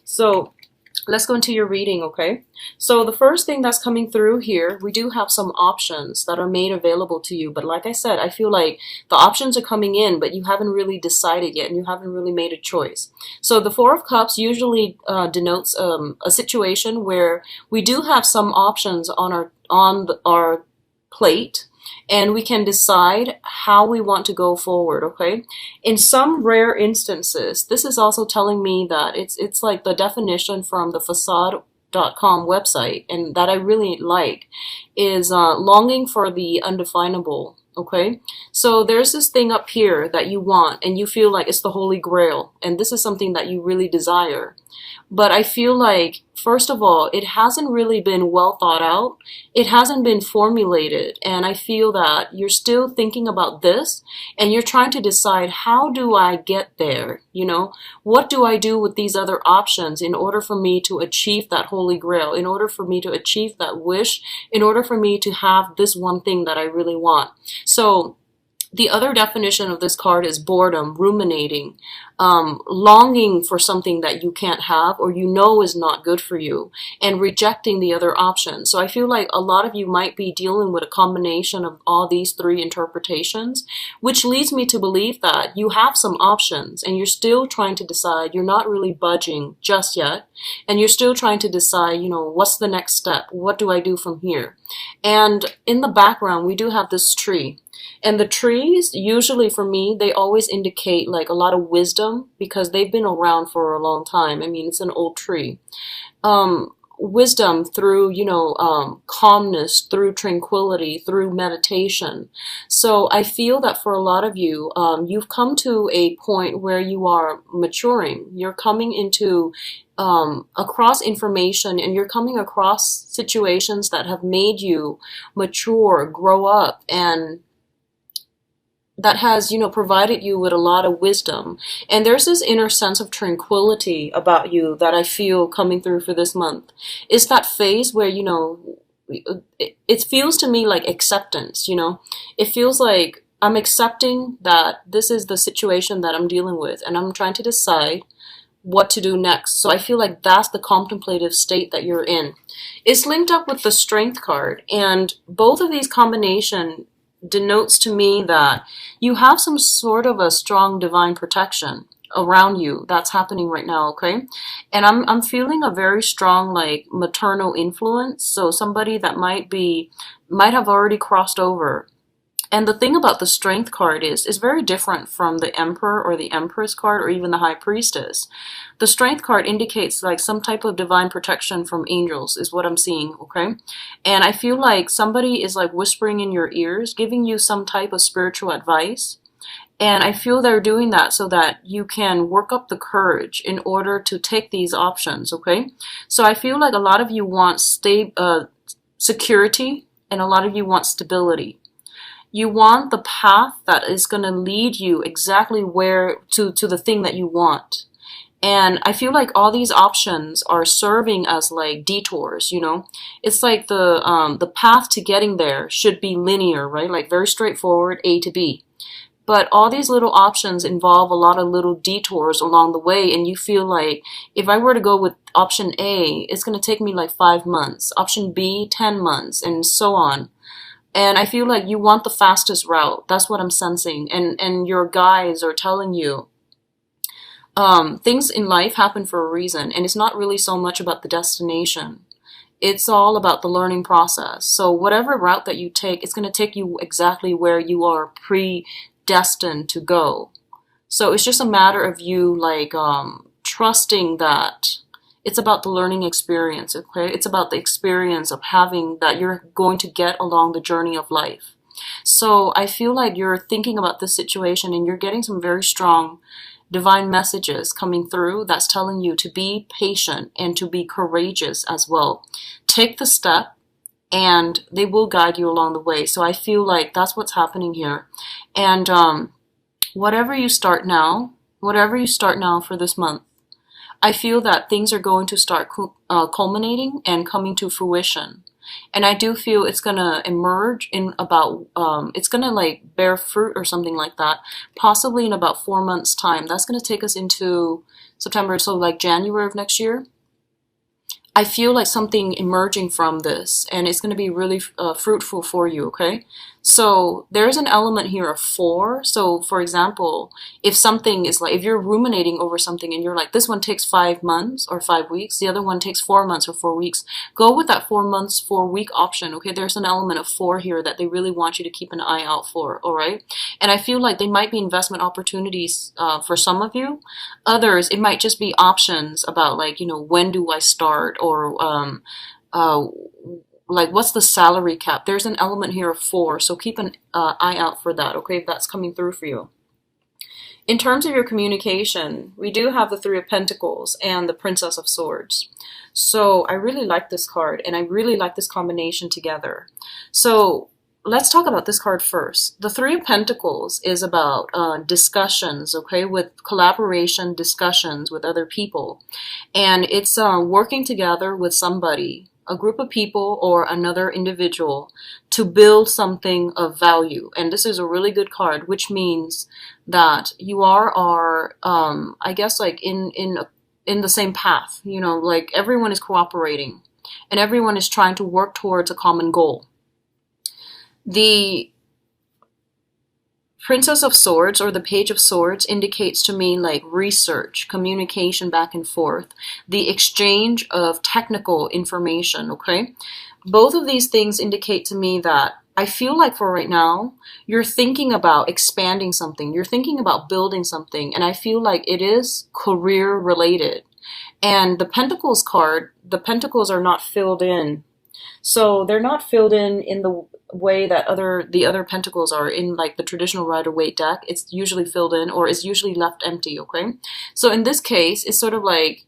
So let's go into your reading, okay? So the first thing that's coming through here, we do have some options that are made available to you. But like I said, I feel like the options are coming in, but you haven't really decided yet and you haven't really made a choice. So the Four of Cups usually denotes a situation where we do have some options on our plate, and we can decide how we want to go forward, okay? In some rare instances, this is also telling me that it's like the definition from the facade.com website, and that I really like, is longing for the undefinable, okay? So there's this thing up here that you want, and you feel like it's the Holy Grail, and this is something that you really desire. But I feel like, first of all, it hasn't really been well thought out. It hasn't been formulated. And I feel that you're still thinking about this and you're trying to decide, how do I get there? You know, what do I do with these other options in order for me to achieve that Holy Grail, in order for me to achieve that wish, in order for me to have this one thing that I really want? So the other definition of this card is boredom, ruminating, longing for something that you can't have or you know is not good for you, and rejecting the other options. So I feel like a lot of you might be dealing with a combination of all these three interpretations, which leads me to believe that you have some options and you're still trying to decide. You're not really budging just yet, and you're still trying to decide, you know, what's the next step? What do I do from here? And in the background, we do have this tree. And the trees, usually for me, they always indicate like a lot of wisdom because they've been around for a long time. I mean, it's an old tree. Wisdom through, calmness, through tranquility, through meditation. So I feel that for a lot of you, you've come to a point where you are maturing. You're coming into across information, and you're coming across situations that have made you mature, grow up, and that has, provided you with a lot of wisdom. And there's this inner sense of tranquility about you that I feel coming through for this month. It's that phase where, it feels to me like acceptance, It feels like I'm accepting that this is the situation that I'm dealing with, and I'm trying to decide what to do next. So I feel like that's the contemplative state that you're in. It's linked up with the Strength card, and both of these combination denotes to me that you have some sort of a strong divine protection around you that's happening right now, okay? And I'm feeling a very strong like maternal influence, so somebody that might have already crossed over. And the thing about the Strength card is very different from the Emperor or the Empress card or even the High Priestess. The Strength card indicates like some type of divine protection from angels is what I'm seeing, okay? And I feel like somebody is like whispering in your ears, giving you some type of spiritual advice. And I feel they're doing that so that you can work up the courage in order to take these options, okay? So I feel like a lot of you want security, and a lot of you want stability. You want the path that is going to lead you exactly where to the thing that you want. And I feel like all these options are serving as like detours, It's like the path to getting there should be linear, right? Like very straightforward, A to B. But all these little options involve a lot of little detours along the way, and you feel like if I were to go with option A, it's going to take me like 5 months, option B, 10 months, and so on. And I feel like you want the fastest route. That's what I'm sensing. And your guides are telling you things in life happen for a reason. And it's not really so much about the destination. It's all about the learning process. So whatever route that you take, it's going to take you exactly where you are predestined to go. So it's just a matter of you like trusting that it's about the learning experience, okay? It's about the experience of having that you're going to get along the journey of life. So I feel like you're thinking about this situation and you're getting some very strong divine messages coming through that's telling you to be patient and to be courageous as well. Take the step and they will guide you along the way. So I feel like that's what's happening here. And whatever you start now for this month, I feel that things are going to start culminating and coming to fruition. And I do feel it's going to emerge in about, it's going to like bear fruit or something like that, possibly in about 4 months' time. That's going to take us into September, so like January of next year, I feel like something emerging from this, and it's going to be really fruitful for you, okay? So there's an element here of 4. So for example, if something is like, if you're ruminating over something and you're like, this one takes 5 months or 5 weeks, the other one takes 4 months or 4 weeks, go with that 4 months, 4 week option, okay? There's an element of 4 here that they really want you to keep an eye out for, all right? And I feel like they might be investment opportunities for some of you. Others, it might just be options about like, you know, when do I start, or like what's the salary cap. There's an element here of 4, so keep an eye out for that, okay, if that's coming through for you. In terms of your communication, we do have the 3 of Pentacles and the Princess of Swords. So I really like this card, and I really like this combination together. So let's talk about this card first. The 3 of Pentacles is about discussions, okay, with collaboration, discussions with other people. And it's working together with somebody, a group of people or another individual, to build something of value. And this is a really good card, which means that you are I guess like in the same path, you know, like everyone is cooperating and everyone is trying to work towards a common goal. The Princess of Swords or the Page of Swords indicates to me like research, communication back and forth, the exchange of technical information, okay? Both of these things indicate to me that I feel like for right now, you're thinking about expanding something, you're thinking about building something, and I feel like it is career related. And the Pentacles card, the Pentacles are not filled in. So they're not filled in the way that the other pentacles are in like the traditional Rider-Waite deck. It's usually filled in, or it's usually left empty, okay? So in this case, it's sort of like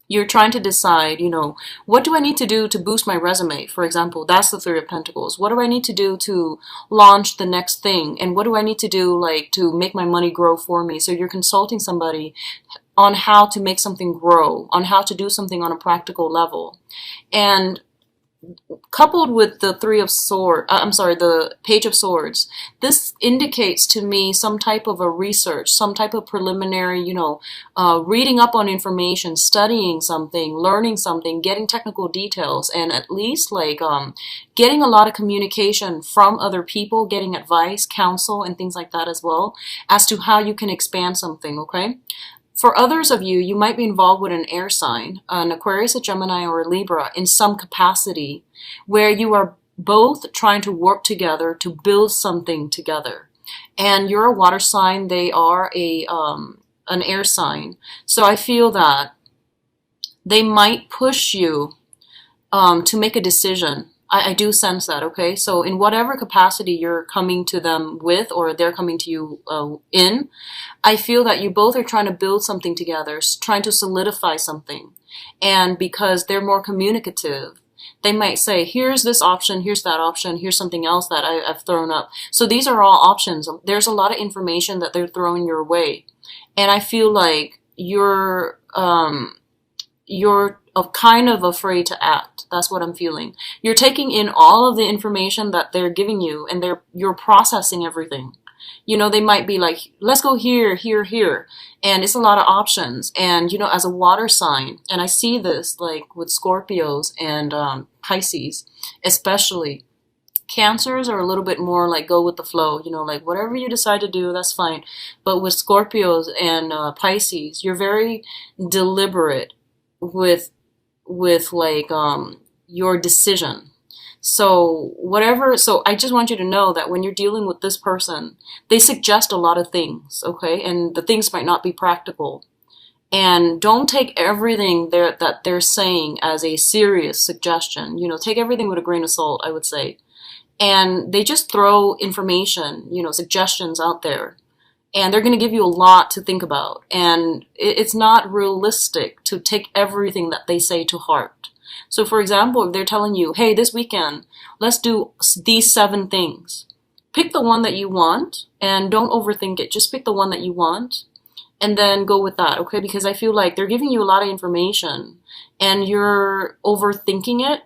you're trying to decide, you know, what do I need to do to boost my resume? For example, that's the 3 of Pentacles. What do I need to do to launch the next thing? And what do I need to do like to make my money grow for me? So you're consulting somebody on how to make something grow, on how to do something on a practical level. And coupled with the the Page of Swords, this indicates to me some type of a research, some type of preliminary, you know, reading up on information, studying something, learning something, getting technical details, and at least like getting a lot of communication from other people, getting advice, counsel, and things like that as well, as to how you can expand something, okay? For others of you, you might be involved with an air sign, an Aquarius, a Gemini, or a Libra in some capacity, where you are both trying to work together to build something together. And you're a water sign, they are an air sign. So I feel that they might push you to make a decision. I do sense that, okay? So in whatever capacity you're coming to them with, or they're coming to you in, I feel that you both are trying to build something together, trying to solidify something. And because they're more communicative, they might say, here's this option, here's that option, here's something else that I've thrown up. So these are all options. There's a lot of information that they're throwing your way. And I feel like you're kind of afraid to act. That's what I'm feeling. You're taking in all of the information that they're giving you, and you're processing everything. You know, they might be like, let's go here, here, here. And it's a lot of options. And, you know, as a water sign, and I see this like with Scorpios and Pisces, especially. Cancers are a little bit more like go with the flow, you know, like whatever you decide to do, that's fine. But with Scorpios and Pisces, you're very deliberate with like your decision. So I just want you to know that when you're dealing with this person, they suggest a lot of things, okay? And the things might not be practical. And don't take everything that they're saying as a serious suggestion. You know, take everything with a grain of salt, I would say. And they just throw information, you know, suggestions out there. And they're going to give you a lot to think about. And it's not realistic to take everything that they say to heart. So for example, if they're telling you, hey, this weekend, let's do these 7 things. Pick the one that you want and don't overthink it. Just pick the one that you want and then go with that, okay? Because I feel like they're giving you a lot of information and you're overthinking it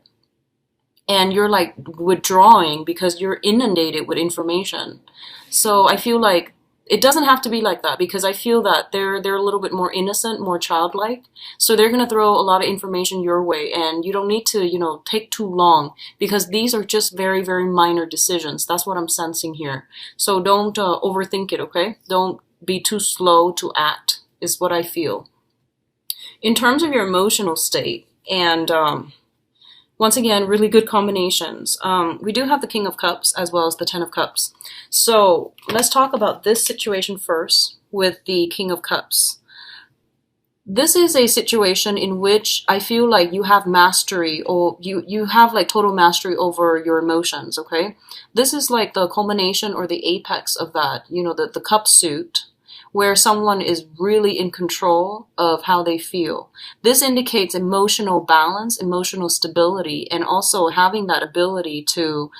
and you're like withdrawing because you're inundated with information. So I feel like it doesn't have to be like that, because I feel that they're a little bit more innocent, more childlike. So they're going to throw a lot of information your way, and you don't need to, take too long, because these are just very, very minor decisions. That's what I'm sensing here. So don't overthink it, okay? Don't be too slow to act, is what I feel. In terms of your emotional state, and once again, really good combinations. We do have the King of Cups as well as the Ten of Cups. So let's talk about this situation first with the King of Cups. This is a situation in which I feel like you have mastery, or you have like total mastery over your emotions, okay? This is like the culmination or the apex of that, the cup suit, where someone is really in control of how they feel. This indicates emotional balance, emotional stability, and also having that ability to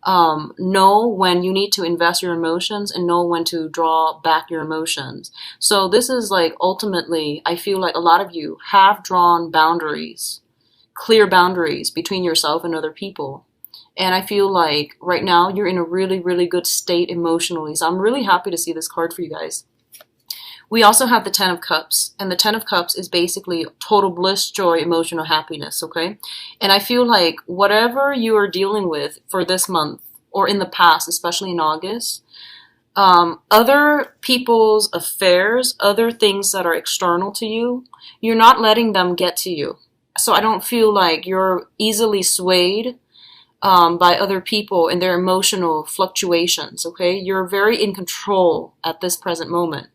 know when you need to invest your emotions and know when to draw back your emotions. So this is like, ultimately, I feel like a lot of you have drawn boundaries, clear boundaries between yourself and other people. And I feel like right now you're in a really, really good state emotionally. So I'm really happy to see this card for you guys. We also have the Ten of Cups, and the Ten of Cups is basically total bliss, joy, emotional happiness, okay? And I feel like whatever you are dealing with for this month, or in the past, especially in August, other people's affairs, other things that are external to you, you're not letting them get to you. So I don't feel like you're easily swayed by other people and their emotional fluctuations, okay? You're very in control at this present moment.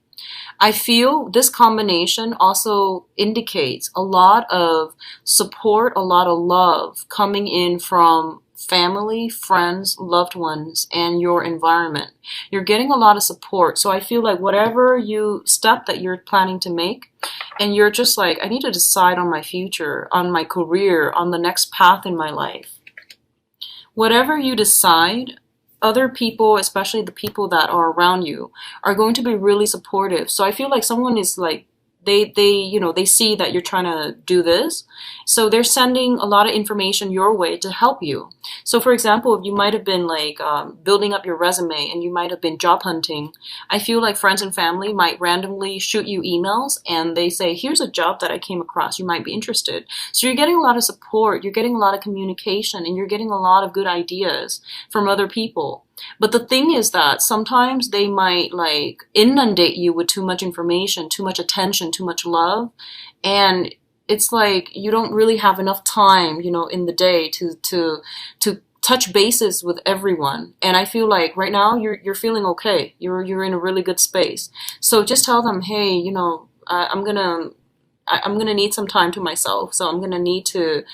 I feel this combination also indicates a lot of support, a lot of love coming in from family, friends, loved ones, and your environment. You're getting a lot of support. So I feel like whatever step that you're planning to make, and you're just like, I need to decide on my future, on my career, on the next path in my life. Whatever you decide, other people, especially the people that are around you, are going to be really supportive. So I feel like someone is like, they see that you're trying to do this. So they're sending a lot of information your way to help you. So for example, if you might have been like building up your resume and you might have been job hunting, I feel like friends and family might randomly shoot you emails and they say, here's a job that I came across, you might be interested. So you're getting a lot of support, you're getting a lot of communication, and you're getting a lot of good ideas from other people. But the thing is that sometimes they might like inundate you with too much information, too much attention, too much love. And it's like you don't really have enough time, in the day to touch bases with everyone. And I feel like right now you're feeling okay. You're in a really good space. So just tell them, hey, I'm gonna need some time to myself, so I'm gonna need to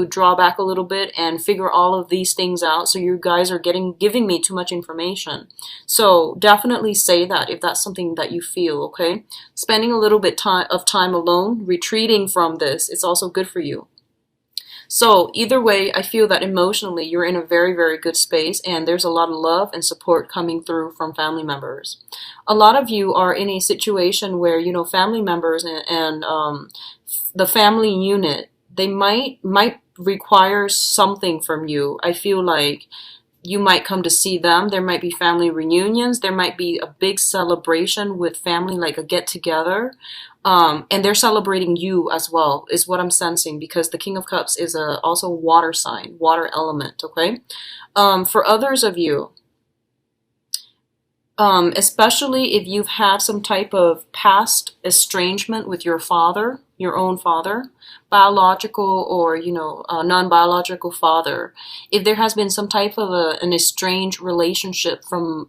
draw back a little bit and figure all of these things out. So you guys are giving me too much information. So definitely say that if that's something that you feel, okay? Spending a little bit of time alone, retreating from this, it's also good for you. So either way, I feel that emotionally you're in a very, very good space, and there's a lot of love and support coming through from family members. A lot of you are in a situation where, family members and the family unit, they might require something from you. I feel like you might come to see them. There might be family reunions. There might be a big celebration with family, like a get-together. And they're celebrating you as well, is what I'm sensing, because the King of Cups is also water sign, water element, okay? For others of you, especially if you've had some type of past estrangement with your father, your own father, biological or, non-biological father, if there has been some type of an estranged relationship from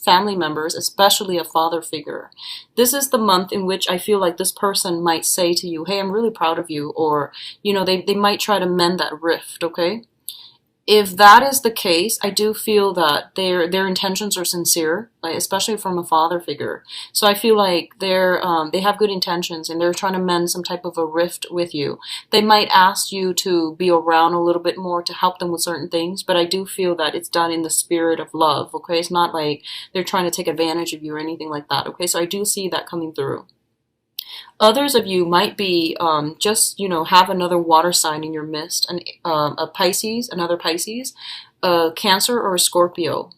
family members, especially a father figure, this is the month in which I feel like this person might say to you, hey, I'm really proud of you, or, they might try to mend that rift, okay? If that is the case, I do feel that their intentions are sincere, like especially from a father figure. So I feel like they have good intentions and they're trying to mend some type of a rift with you. They might ask you to be around a little bit more to help them with certain things, but I do feel that it's done in the spirit of love, okay? It's not like they're trying to take advantage of you or anything like that, okay? So I do see that coming through. Others of you might be just, have another water sign in your midst, a Pisces, another Pisces, a Cancer, or a Scorpio.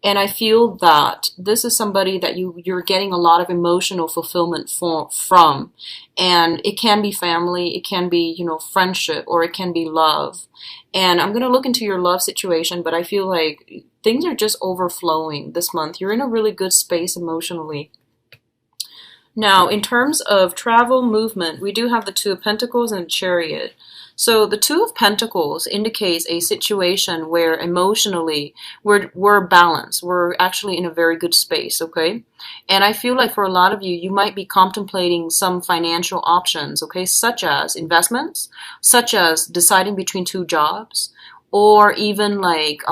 And I feel that this is somebody that you're getting a lot of emotional fulfillment from. And it can be family, it can be, friendship, or it can be love. And I'm going to look into your love situation, but I feel like things are just overflowing this month. You're in a really good space emotionally. Now, in terms of travel movement, we do have the Two of Pentacles and Chariot. So the Two of Pentacles indicates a situation where emotionally we're balanced. We're actually in a very good space, okay? And I feel like for a lot of you, you might be contemplating some financial options, okay? Such as investments, such as deciding between two jobs, or even like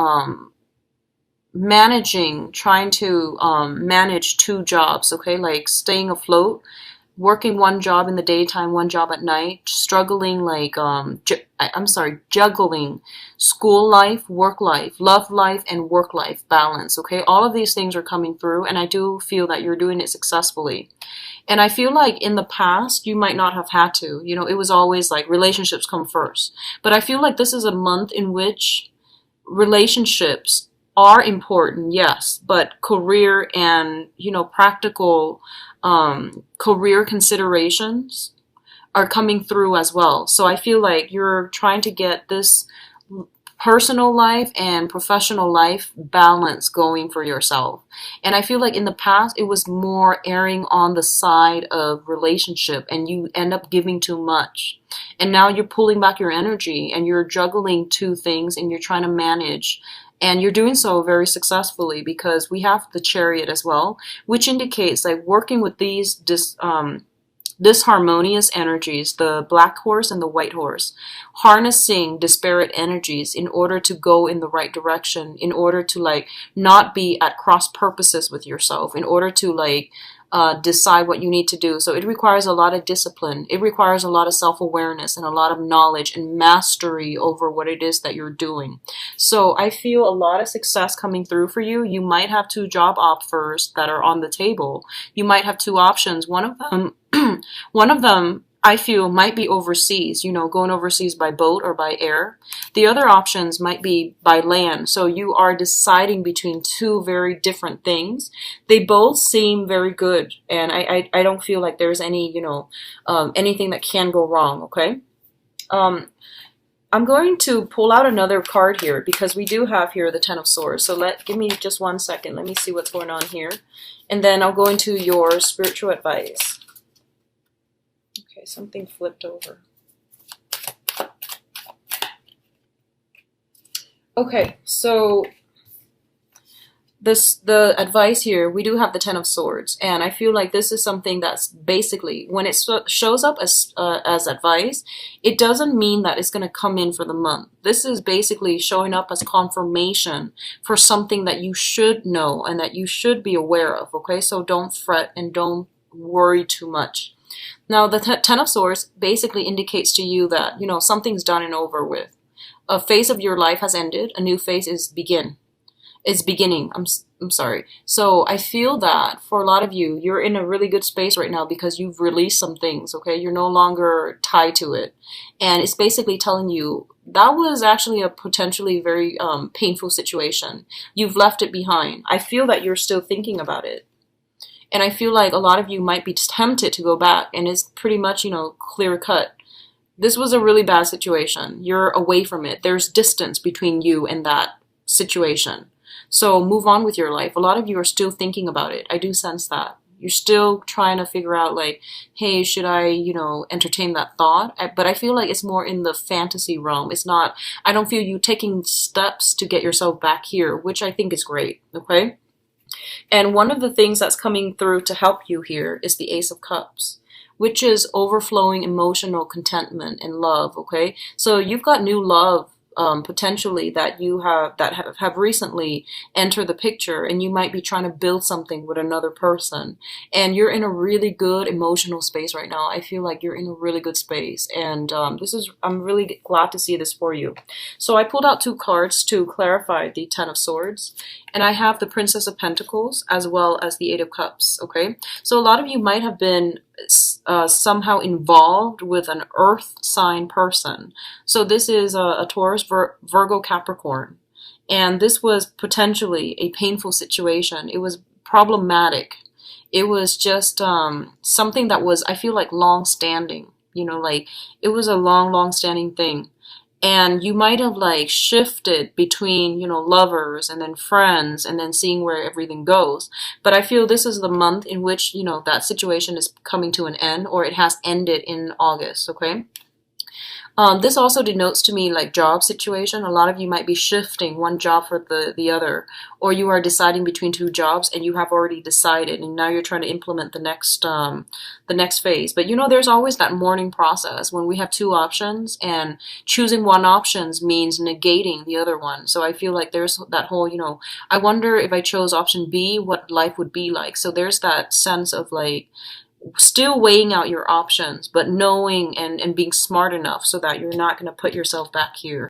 trying to manage two jobs, okay? Like staying afloat, working one job in the daytime, one job at night, struggling like, juggling school life, work life, love life, and work life balance, okay? All of these things are coming through, and I do feel that you're doing it successfully. And I feel like in the past, you might not have had to. It was always like relationships come first. But I feel like this is a month in which relationships are important, yes, but career and, practical career considerations are coming through as well. So I feel like you're trying to get this personal life and professional life balance going for yourself. And I feel like in the past, it was more erring on the side of relationship, and you end up giving too much. And now you're pulling back your energy and you're juggling two things and you're trying to manage. And you're doing so very successfully because we have the Chariot as well, which indicates like working with these disharmonious energies, the black horse and the white horse, harnessing disparate energies in order to go in the right direction, in order to like not be at cross purposes with yourself, in order to like decide what you need to do. So it requires a lot of discipline. It requires a lot of self-awareness and a lot of knowledge and mastery over what it is that you're doing. So I feel a lot of success coming through for you. You might have two job offers that are on the table. You might have two options. One of them I feel might be overseas, going overseas by boat or by air. The other options might be by land. So you are deciding between two very different things. They both seem very good. And I don't feel like there's any, anything that can go wrong. Okay. I'm going to pull out another card here because we do have here the Ten of Swords. So give me just 1 second. Let me see what's going on here. And then I'll go into your spiritual advice. Okay, something flipped over. Okay, so the advice here, we do have the Ten of Swords, and I feel like this is something that's basically, when it shows up as advice, it doesn't mean that it's going to come in for the month. This is basically showing up as confirmation for something that you should know and that you should be aware of, okay? So don't fret and don't worry too much. Now, the Ten of Swords basically indicates to you that, something's done and over with. A phase of your life has ended. A new phase is beginning. I'm sorry. So I feel that for a lot of you, you're in a really good space right now because you've released some things, okay? You're no longer tied to it. And it's basically telling you that was actually a potentially very painful situation. You've left it behind. I feel that you're still thinking about it. And I feel like a lot of you might be tempted to go back, and it's pretty much, clear cut. This was a really bad situation. You're away from it. There's distance between you and that situation. So move on with your life. A lot of you are still thinking about it. I do sense that. You're still trying to figure out like, hey, should I, entertain that thought? But I feel like it's more in the fantasy realm. It's not, I don't feel you taking steps to get yourself back here, which I think is great, okay? And one of the things that's coming through to help you here is the Ace of Cups, which is overflowing emotional contentment and love, okay? So you've got new love potentially that you have recently entered the picture, and you might be trying to build something with another person, and you're in a really good emotional space right now. I feel like you're in a really good space, and I'm really glad to see this for you. So I pulled out two cards to clarify the Ten of Swords, and I have the Princess of Pentacles as well as the Eight of Cups, okay? So a lot of you might have been somehow involved with an earth sign person. So this is a Taurus, Virgo, Capricorn. And this was potentially a painful situation. It was problematic. It was just something that was, I feel like, long standing. You know, like it was a long standing thing. And you might have like shifted between, you know, lovers and then friends and then seeing where everything goes. But I feel this is the month in which, you know, that situation is coming to an end, or it has ended in August, okay? This also denotes to me like job situation. A lot of you might be shifting one job for the other, or you are deciding between two jobs and you have already decided, and now you're trying to implement the next phase. But you know, there's always that mourning process when we have two options, and choosing one options means negating the other one. So I feel like there's that whole, you know, I wonder if I chose option B, what life would be like. So there's that sense of like still weighing out your options, but knowing and being smart enough so that you're not going to put yourself back here.